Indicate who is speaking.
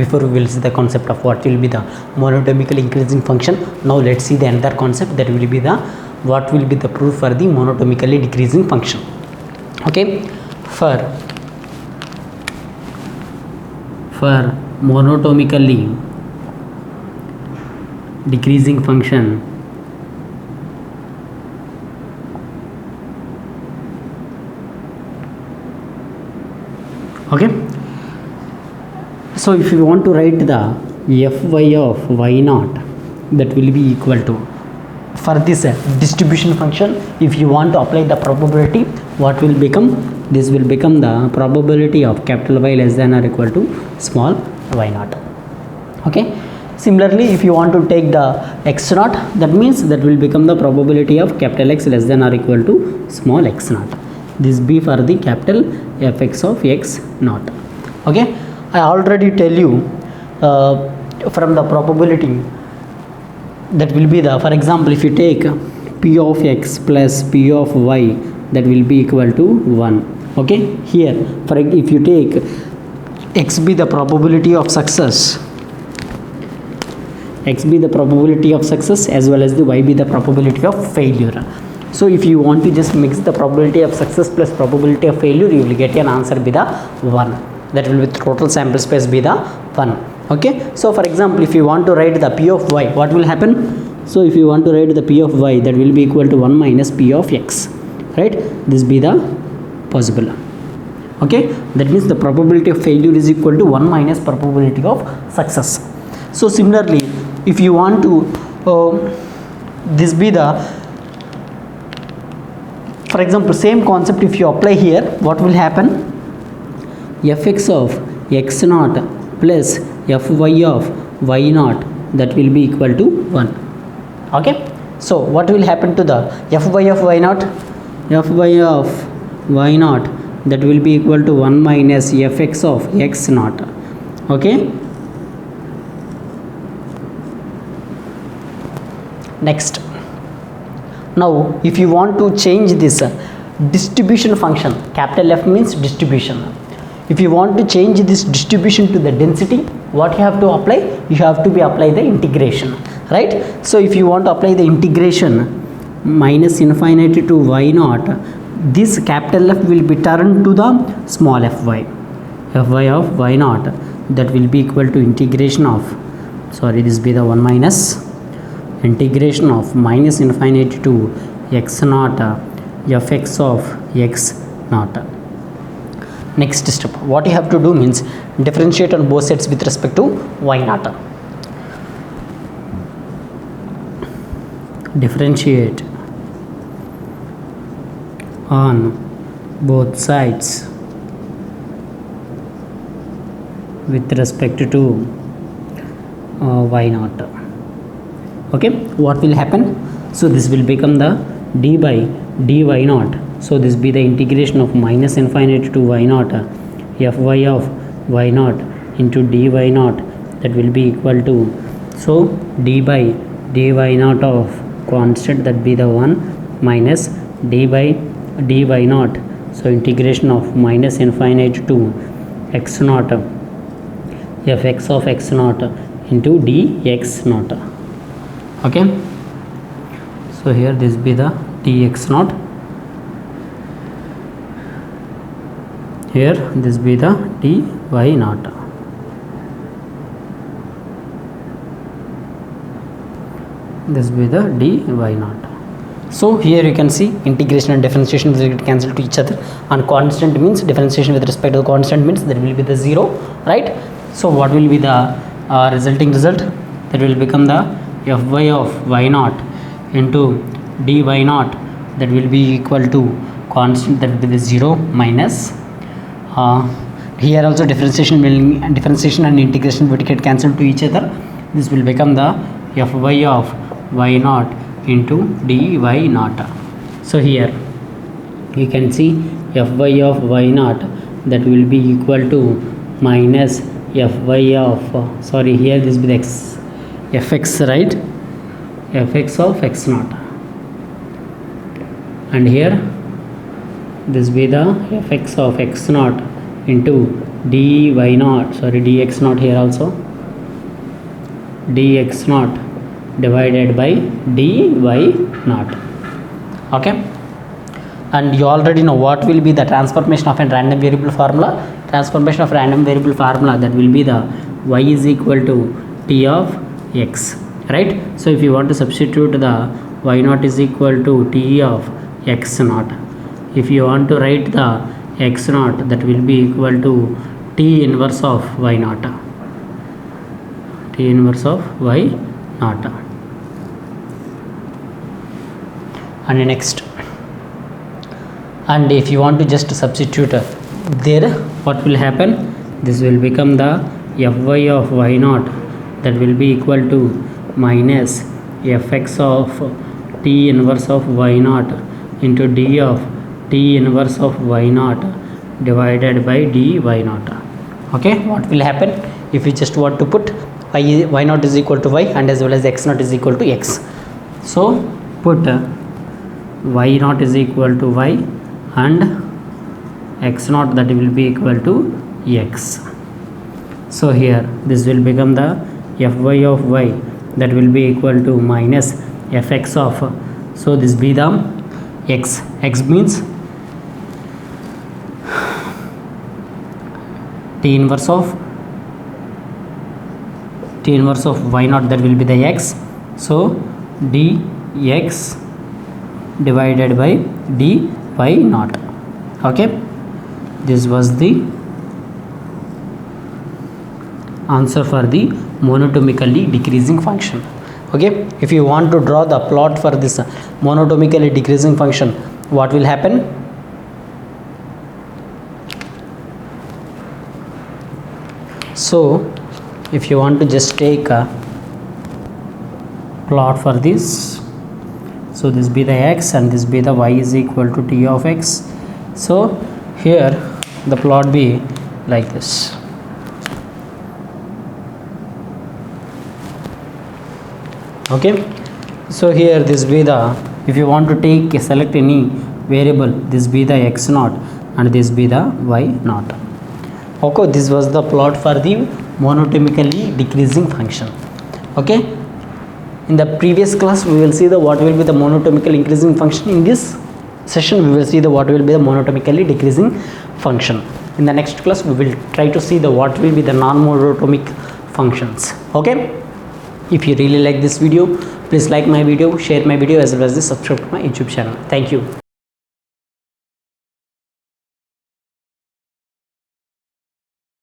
Speaker 1: before we will see the concept of what will be the monotomically increasing function. Now let's see the another concept, that will be the what will be the proof for the monotomically decreasing function. Okay, for monotomically decreasing function, okay, so if you want to write the fy of y naught, that will be equal to, for this distribution function, if you want to apply the probability, what will become, this will become the probability of capital Y less than or equal to small y naught. Okay, similarly if you want to take the x naught, that means that will become the probability of capital X less than or equal to small x naught. This be for the capital fx of x naught. Okay, I already tell you from the probability, that will be the, for example, if you take p of x plus p of y, that will be equal to 1. Okay, here for if you take x be the probability of success, x be the probability of success as well as the y be the probability of failure. So if you want to just mix the probability of success plus probability of failure, you will get an answer be the 1. That will be total sample space be the 1. Okay, so for example, if you want to write the p of y, what will happen? So if you want to write the p of y, that will be equal to 1 minus p of x, right? This be the possible. Okay, that means the probability of failure is equal to 1 minus probability of success. So similarly, if you want to this be the, for example, same concept if you apply here, what will happen? Fx of x naught plus fy of y naught, that will be equal to 1. Okay, so what will happen to the fy of y naught? Fy of y naught, that will be equal to 1 minus fx of x naught. Okay, next, now if you want to change this distribution function, capital F means distribution, if you want to change this distribution to the density, what you have to apply? You have to apply the integration, right? So if you want to apply the integration minus infinity to y naught, this capital F will be turned to the small fy of y naught, that will be equal to integration of, sorry, this be the 1 minus integration of minus infinity to x naught fx of x naught. Next step, what you have to do means differentiate on both sides with respect to y naught. Differentiate on both sides with respect to y naught. Okay, what will happen? So this will become the d by dy naught. So this be the integration of minus infinity to y naught fy of y naught into dy naught, that will be equal to, so d by dy naught of constant, that be the 1 minus d by dy naught, so integration of minus infinity to x naught fx of x naught into dx naught. Okay, so here this be the dx naught, here this be the dy naught. This be the dy naught. So here you can see integration and differentiation will get cancelled to each other, and constant means differentiation with respect to the constant means there will be the 0, right? So what will be the resulting result? That will become the fy of y naught into dy naught, that will be equal to constant, that will be the 0 minus here also differentiation and integration will get cancelled to each other. This will become the fy of y naught into dy naught. So here you can see fy of y naught, that will be equal to minus fy of sorry, here this will be the fx, right? Fx of x naught, and here this be the fx of x naught into dy naught, sorry, dx naught here also, dx naught divided by dy naught. Okay, and you already know what will be the transformation of a random variable formula. Transformation of random variable formula, that will be the y is equal to t of x, right? So if you want to substitute the y naught is equal to t of x naught, if you want to write the x naught, that will be equal to t inverse of y naught, t inverse of y naught. And next, and if you want to just substitute there, what will happen? This will become the fy of y naught, that will be equal to minus fx of t inverse of y naught into d of t inverse of y naught divided by dy naught. Okay, what will happen if you just want to put y naught is equal to y and as well as x naught is equal to x? So put y naught is equal to y and x naught, that will be equal to x. So here this will become the fy of y, that will be equal to minus fx of, so this be the x means t inverse of y naught, that will be the x, so dx divided by dy naught. Okay, this was the answer for the monotomically decreasing function. Okay, if you want to draw the plot for this monotomically decreasing function, what will happen? So if you want to just take a plot for this, so this be the x and this be the y is equal to t of x. So here the plot be like this. Okay, so here this be the, if you want to select any variable, this be the x naught and this be the y naught. Okay, this was the plot for the monotomically decreasing function. Okay, in the previous class we will see the what will be the monotomically increasing function. In this session we will see the what will be the monotomically decreasing function. In the next class we will try to see the what will be the non-monotonic functions. Okay, if you really like this video, please like my video, share my video, as well as subscribe to my YouTube channel. Thank you.